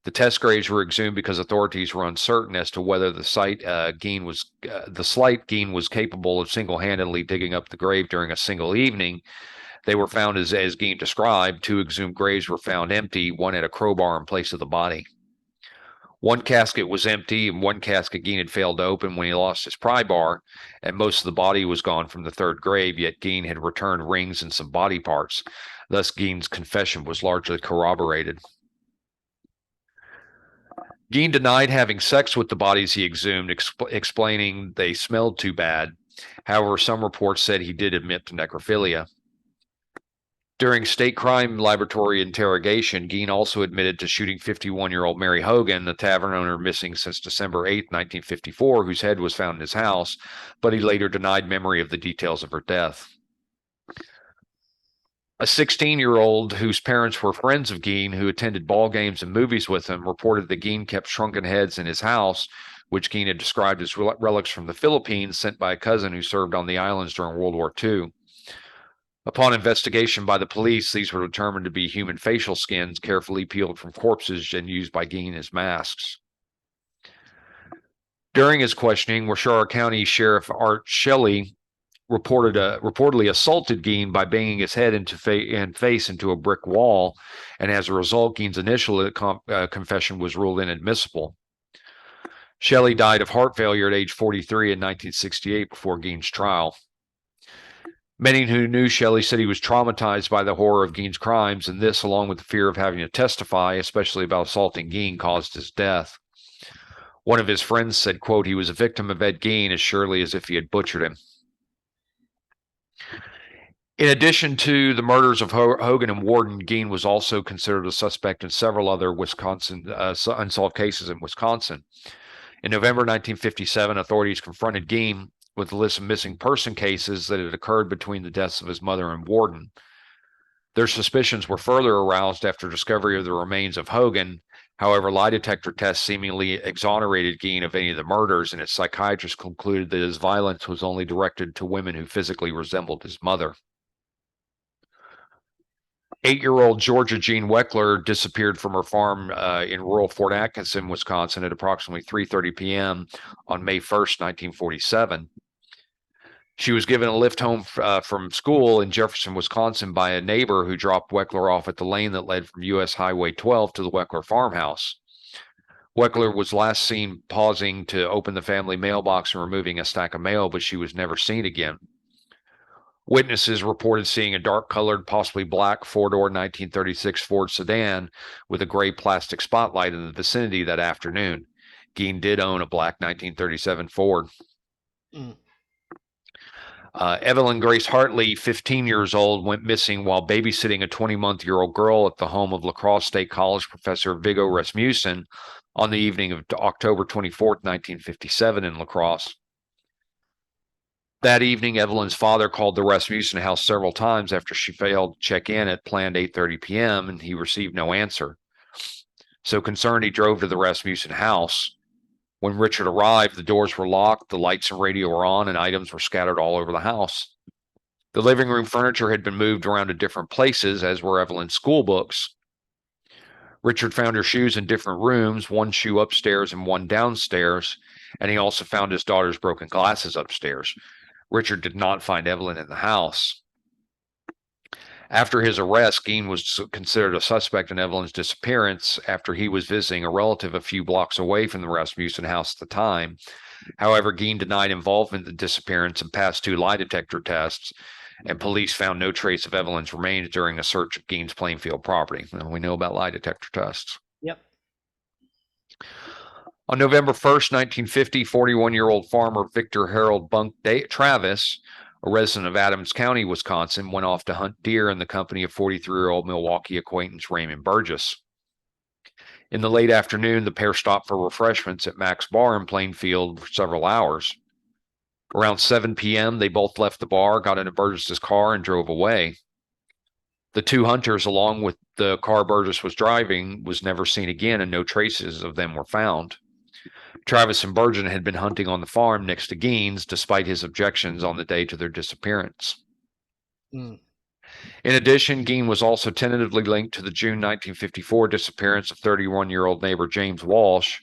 [SPEAKER 1] The test graves were exhumed because authorities were uncertain as to whether the slight Gein was capable of single-handedly digging up the grave during a single evening. They were found as Gein described. 2 exhumed graves were found empty, one had a crowbar in place of the body. 1 casket was empty, and 1 casket Gein had failed to open when he lost his pry bar, and most of the body was gone from the 3rd grave, yet Gein had returned rings and some body parts. Thus, Gein's confession was largely corroborated. Gein denied having sex with the bodies he exhumed, explaining they smelled too bad. However, some reports said he did admit to necrophilia. During State Crime Laboratory interrogation, Gein also admitted to shooting 51-year-old Mary Hogan, the tavern owner missing since December 8, 1954, whose head was found in his house, but he later denied memory of the details of her death. A 16-year-old whose parents were friends of Gein, who attended ball games and movies with him, reported that Gein kept shrunken heads in his house, which Gein had described as relics from the Philippines sent by a cousin who served on the islands during World War II. Upon investigation by the police, these were determined to be human facial skins carefully peeled from corpses and used by Gein as masks. During his questioning, Washoe County Sheriff Art Shelley reportedly assaulted Gein by banging his head and face into a brick wall, and as a result, Gein's initial confession was ruled inadmissible. Shelley died of heart failure at age 43 in 1968 before Gein's trial. Many who knew Shelley said he was traumatized by the horror of Gein's crimes, and this, along with the fear of having to testify, especially about assaulting Gein, caused his death. One of his friends said, quote, he was a victim of Ed Gein as surely as if he had butchered him. In addition to the murders of Hogan and Warden, Gein was also considered a suspect in several other unsolved cases in Wisconsin. In November 1957, authorities confronted Gein with a list of missing person cases that had occurred between the deaths of his mother and Warden. Their suspicions were further aroused after discovery of the remains of Hogan. However, lie detector tests seemingly exonerated Gein of any of the murders, and his psychiatrist concluded that his violence was only directed to women who physically resembled his mother. 8-year-old Georgia Jean Weckler disappeared from her farm in rural Fort Atkinson, Wisconsin at approximately 3:30 p.m. on May 1st, 1947. She was given a lift home from school in Jefferson, Wisconsin by a neighbor who dropped Weckler off at the lane that led from U.S. Highway 12 to the Weckler farmhouse. Weckler was last seen pausing to open the family mailbox and removing a stack of mail, but she was never seen again. Witnesses reported seeing a dark-colored, possibly black, four-door 1936 Ford sedan with a gray plastic spotlight in the vicinity that afternoon. Gein did own a black 1937 Ford.
[SPEAKER 2] Mm.
[SPEAKER 1] Evelyn Grace Hartley, 15 years old, went missing while babysitting a 20-month-old girl at the home of La Crosse State College professor Viggo Rasmussen on the evening of October 24th, 1957 in La Crosse. That evening, Evelyn's father called the Rasmussen house several times after she failed to check in at planned 8:30 p.m., and he received no answer. So concerned, he drove to the Rasmussen house. When Richard arrived, the doors were locked, the lights and radio were on, and items were scattered all over the house. The living room furniture had been moved around to different places, as were Evelyn's school books. Richard found her shoes in different rooms, one shoe upstairs and one downstairs, and he also found his daughter's broken glasses upstairs. Richard did not find Evelyn in the house. After his arrest, Gein was considered a suspect in Evelyn's disappearance after he was visiting a relative a few blocks away from the Rasmussen house at the time. However, Gein denied involvement in the disappearance and passed 2 lie detector tests, and police found no trace of Evelyn's remains during a search of Gein's Plainfield property. Well, we know about lie detector tests.
[SPEAKER 2] Yep.
[SPEAKER 1] On November 1st, 1950, 41-year-old farmer Victor Harold Bunk Travis, a resident of Adams County, Wisconsin, went off to hunt deer in the company of 43-year-old Milwaukee acquaintance Raymond Burgess. In the late afternoon, the pair stopped for refreshments at Mac's Bar in Plainfield for several hours. Around 7 p.m., they both left the bar, got into Burgess's car, and drove away. The 2 hunters, along with the car Burgess was driving, was never seen again, and no traces of them were found. Travis and Burgess had been hunting on the farm next to Gein's, despite his objections on the day to their disappearance.
[SPEAKER 2] Mm.
[SPEAKER 1] In addition, Gein was also tentatively linked to the June 1954 disappearance of 31-year-old neighbor James Walsh.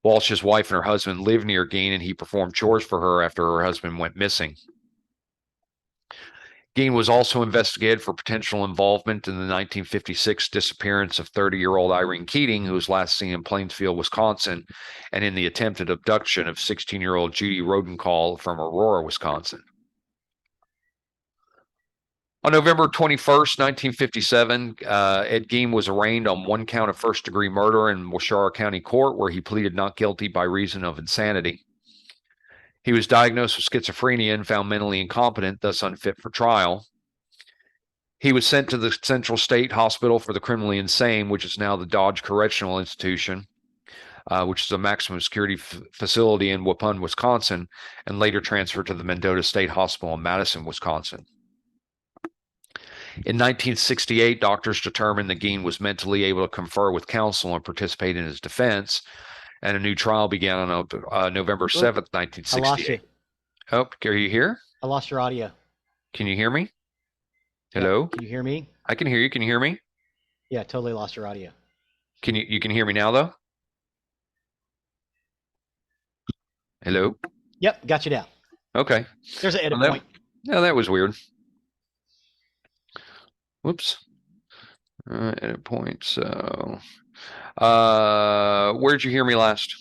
[SPEAKER 1] Walsh's wife and her husband lived near Gein, and he performed chores for her after her husband went missing. Gein was also investigated for potential involvement in the 1956 disappearance of 30-year-old Irene Keating, who was last seen in Plainfield, Wisconsin, and in the attempted abduction of 16-year-old Judy Rodenkall from Aurora, Wisconsin. On November 21st, 1957, Ed Gein was arraigned on 1 count of first-degree murder in Washara County Court, where he pleaded not guilty by reason of insanity. He was diagnosed with schizophrenia and found mentally incompetent, thus unfit for trial. He was sent to the Central State Hospital for the Criminally Insane, which is now the Dodge Correctional Institution, which is a maximum security facility in Waupun, Wisconsin, and later transferred to the Mendota State Hospital in Madison, Wisconsin. In 1968, doctors determined that Gein was mentally able to confer with counsel and participate in his defense, and a new trial began on November 7th, 1968.
[SPEAKER 2] I lost you.
[SPEAKER 1] Oh, are you here?
[SPEAKER 2] I lost your audio.
[SPEAKER 1] Can you hear me? Hello?
[SPEAKER 2] Yep. Can you hear me?
[SPEAKER 1] I can hear you. Can you hear me?
[SPEAKER 2] Yeah, totally lost your audio.
[SPEAKER 1] You can hear me now, though? Hello?
[SPEAKER 2] Yep, got you now.
[SPEAKER 1] Okay.
[SPEAKER 2] There's an edit point.
[SPEAKER 1] No, that was weird. Whoops. Edit point. So, where'd you hear me last?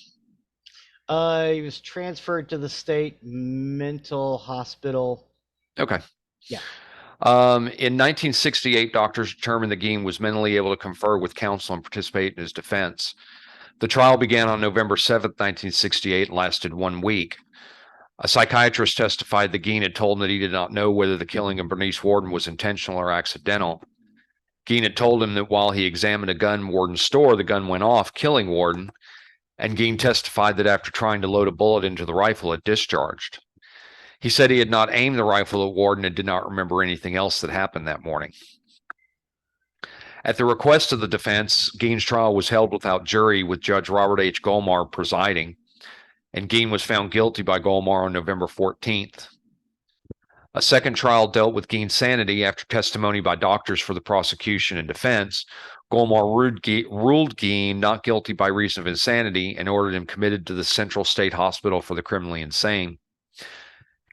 [SPEAKER 2] He was transferred to the state mental hospital.
[SPEAKER 1] Okay.
[SPEAKER 2] Yeah.
[SPEAKER 1] In 1968, doctors determined that Gein was mentally able to confer with counsel and participate in his defense. The trial began on November 7th, 1968, and lasted 1 week. A psychiatrist testified that Gein had told him that he did not know whether the killing of Bernice Worden was intentional or accidental. Gein had told him that while he examined a gun in Worden's store, the gun went off, killing Worden, and Gein testified that after trying to load a bullet into the rifle, it discharged. He said he had not aimed the rifle at Worden and did not remember anything else that happened that morning. At the request of the defense, Gein's trial was held without jury, with Judge Robert H. Golmar presiding, and Gein was found guilty by Golmar on November 14th. A second trial dealt with Gein's sanity after testimony by doctors for the prosecution and defense. Golmar ruled Gein not guilty by reason of insanity and ordered him committed to the Central State Hospital for the Criminally Insane.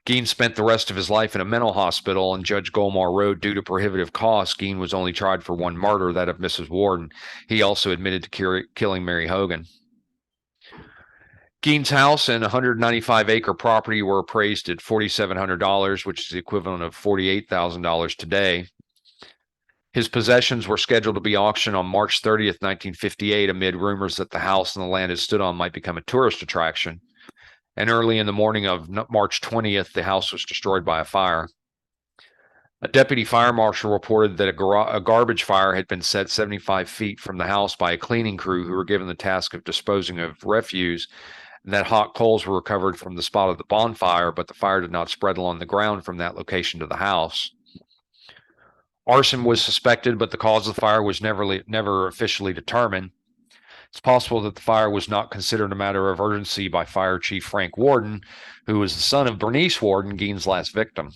[SPEAKER 1] Gein spent the rest of his life in a mental hospital, and Judge Golmar wrote, due to prohibitive costs, Gein was only tried for 1 murder, that of Mrs. Worden. He also admitted to killing Mary Hogan. Gein's house and 195-acre property were appraised at $4,700, which is the equivalent of $48,000 today. His possessions were scheduled to be auctioned on March 30th, 1958, amid rumors that the house and the land it stood on might become a tourist attraction. And early in the morning of March 20th, the house was destroyed by a fire. A deputy fire marshal reported that a garbage fire had been set 75 feet from the house by a cleaning crew who were given the task of disposing of refuse, and that hot coals were recovered from the spot of the bonfire, but the fire did not spread along the ground from that location to the house. Arson was suspected, but the cause of the fire was never officially determined. It's possible that the fire was not considered a matter of urgency by Fire Chief Frank Warden, who was the son of Bernice Warden, Gein's last victim.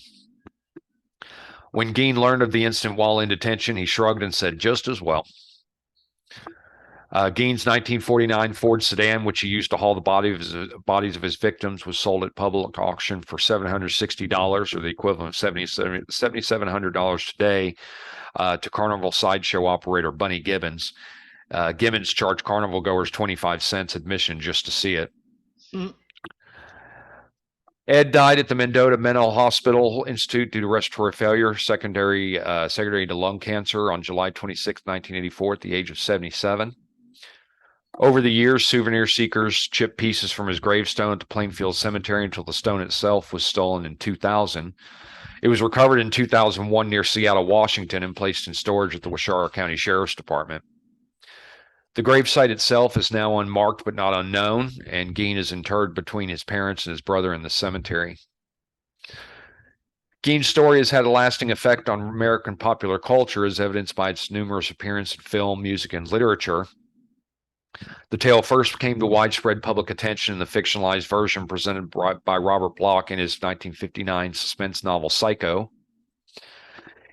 [SPEAKER 1] When Gein learned of the incident while in detention, he shrugged and said, "Just as well." Gein's 1949 Ford sedan, which he used to haul the bodies of his victims, was sold at public auction for $760, or the equivalent of $7,700 today, to Carnival sideshow operator Bunny Gibbons. Gibbons charged carnival goers 25 cents admission just to see it. Ed died at the Mendota Mental Hospital Institute due to respiratory failure, secondary to lung cancer, on July 26, 1984, at the age of 77. Over the years, souvenir seekers chipped pieces from his gravestone at the Plainfield Cemetery until the stone itself was stolen in 2000. It was recovered in 2001 near Seattle, Washington, and placed in storage at the Washara County Sheriff's Department. The gravesite itself is now unmarked but not unknown, and Gein is interred between his parents and his brother in the cemetery. Gein's story has had a lasting effect on American popular culture, as evidenced by its numerous appearances in film, music, and literature. The tale first came to widespread public attention in the fictionalized version presented by Robert Bloch in his 1959 suspense novel Psycho.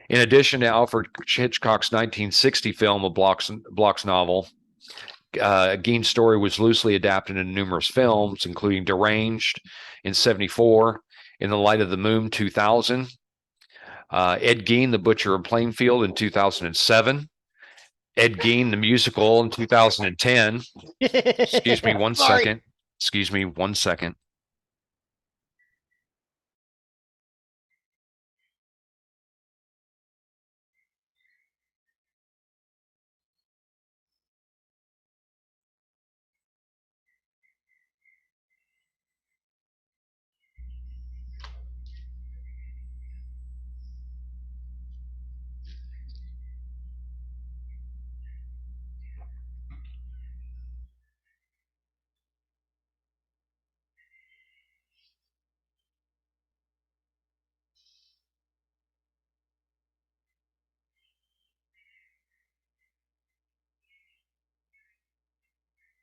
[SPEAKER 1] In addition to Alfred Hitchcock's 1960 film of Bloch's novel, Gein's story was loosely adapted into numerous films, including Deranged in 1974, In the Light of the Moon 2000, Ed Gein, The Butcher of Plainfield in 2007, Ed Gein, the musical in 2010. Excuse me one second. Excuse me 1 second.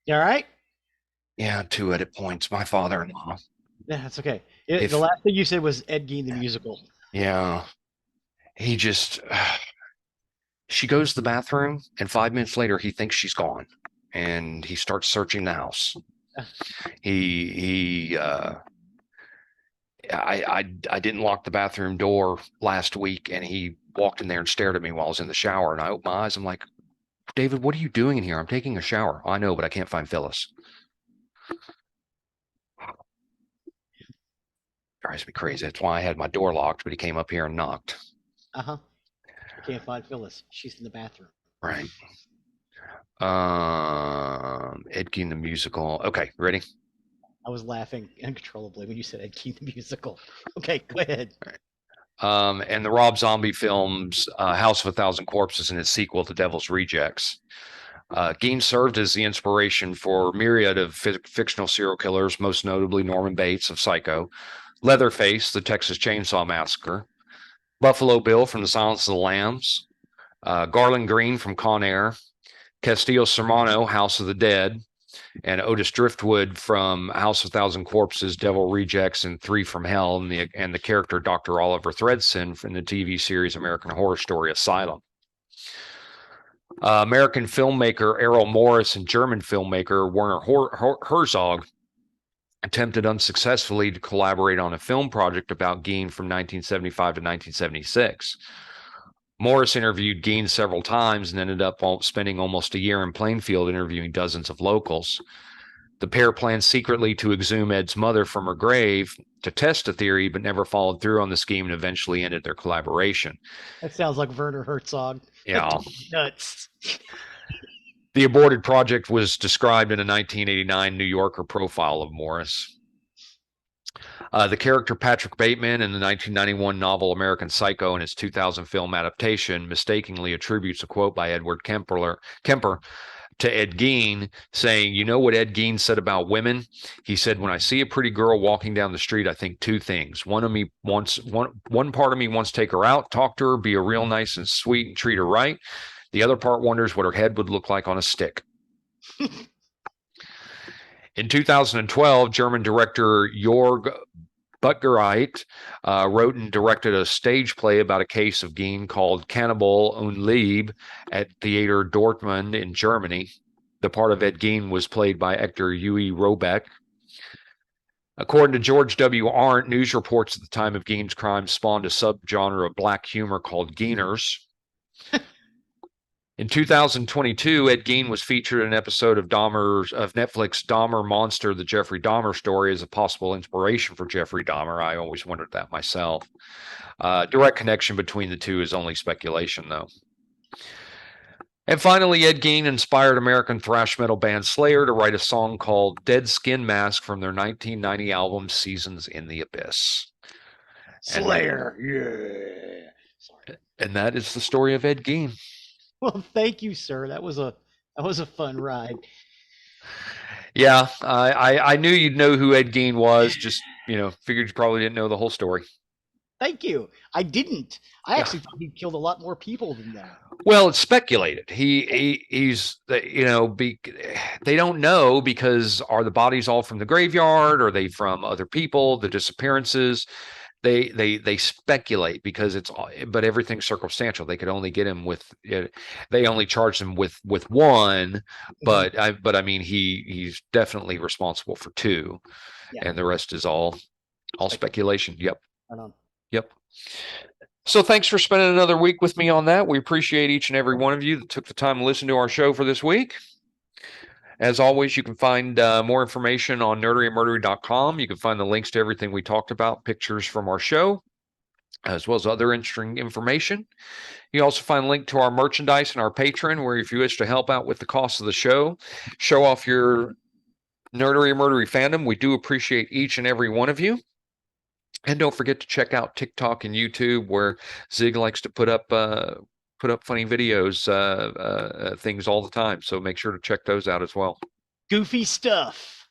[SPEAKER 2] You all right?
[SPEAKER 1] Yeah, 2 edit points. My father-in-law.
[SPEAKER 2] Yeah, that's okay. The last thing you said was Ed Gein the musical.
[SPEAKER 1] Yeah, he just. She goes to the bathroom, and 5 minutes later, he thinks she's gone, and he starts searching the house. I didn't lock the bathroom door last week, and he walked in there and stared at me while I was in the shower, and I opened my eyes. I'm like, "David, what are you doing in here?" "I'm taking a shower." "I know, but I can't find Phyllis." Drives me crazy. That's why I had my door locked, but he came up here and knocked.
[SPEAKER 2] I can't find Phyllis. She's in the bathroom.
[SPEAKER 1] Right. Ed Gein the musical. Okay, ready?
[SPEAKER 2] I was laughing uncontrollably when you said Ed Gein the musical. Okay, go ahead.
[SPEAKER 1] And the Rob Zombie film's House of a Thousand Corpses and its sequel, The Devil's Rejects. Gein served as the inspiration for a myriad of fictional serial killers, most notably Norman Bates of Psycho, Leatherface, the Texas Chainsaw Massacre, Buffalo Bill from The Silence of the Lambs, Garland Green from Con Air, Castillo Serrano, House of the Dead, and Otis Driftwood from House of Thousand Corpses, Devil Rejects, and Three from Hell, and the character Dr. Oliver Thredson from the TV series American Horror Story Asylum. American filmmaker Errol Morris and German filmmaker Werner Herzog attempted unsuccessfully to collaborate on a film project about Gein from 1975 to 1976. Morris interviewed Gein several times and ended up spending almost a year in Plainfield interviewing dozens of locals. The pair planned secretly to exhume Ed's mother from her grave to test the theory, but never followed through on the scheme and eventually ended their collaboration.
[SPEAKER 2] That sounds like Werner Herzog. That
[SPEAKER 1] Yeah.
[SPEAKER 2] dude's nuts.
[SPEAKER 1] The aborted project was described in a 1989 New Yorker profile of Morris. The character Patrick Bateman in the 1991 novel American Psycho and his 2000 film adaptation mistakenly attributes a quote by Edward Kemper to Ed Gein, saying, "You know what Ed Gein said about women? He said, when I see a pretty girl walking down the street, I think two things. One part of me wants to take her out, talk to her, be a real nice and sweet and treat her right. The other part wonders what her head would look like on a stick." In 2012, German director Jörg Buttgereit wrote and directed a stage play about a case of Gein called Cannibal und Liebe at Theater Dortmund in Germany. The part of Ed Gein was played by actor Uwe Robeck. According to George W. Arndt, news reports at the time of Gein's crime spawned a subgenre of black humor called Geiners. In 2022, Ed Gein was featured in an episode of Netflix Dahmer Monster, the Jeffrey Dahmer story, as a possible inspiration for Jeffrey Dahmer. I always wondered that myself. Direct connection between the two is only speculation, though. And finally, Ed Gein inspired American thrash metal band Slayer to write a song called Dead Skin Mask from their 1990 album Seasons in the Abyss.
[SPEAKER 2] Slayer, yeah. Sorry.
[SPEAKER 1] And that is the story of Ed Gein.
[SPEAKER 2] Well, thank you, sir. That was a fun ride.
[SPEAKER 1] Yeah, I knew you'd know who Ed Gein was. Just figured you probably didn't know the whole story.
[SPEAKER 2] Thank you. I didn't. I actually thought he killed a lot more people than that.
[SPEAKER 1] Well, it's speculated. He's they don't know, because are the bodies all from the graveyard? Are they from other people? The disappearances. They speculate because but everything's circumstantial. They could only get him with, they only charged him with one, but I mean he's definitely responsible for two, and the rest is all speculation. Yep.
[SPEAKER 2] Right on.
[SPEAKER 1] Yep. So thanks for spending another week with me on that. We appreciate each and every one of you that took the time to listen to our show for this week. As always, you can find more information on nerderyandmurdery.com. You can find the links to everything we talked about, pictures from our show, as well as other interesting information. You also find a link to our merchandise and our Patreon, where if you wish to help out with the cost of the show off your Nerdery and Murdery fandom, we do appreciate each and every one of you. And don't forget to check out TikTok and YouTube, where Zig likes to put up funny videos, things all the time. So make sure to check those out as well.
[SPEAKER 2] Goofy stuff.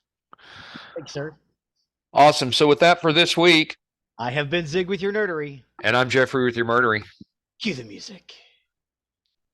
[SPEAKER 2] Thanks, sir.
[SPEAKER 1] Awesome. So with that for this week,
[SPEAKER 2] I have been Zig with your nerdery.
[SPEAKER 1] And I'm Geoffrey with your murdery.
[SPEAKER 2] Cue the music.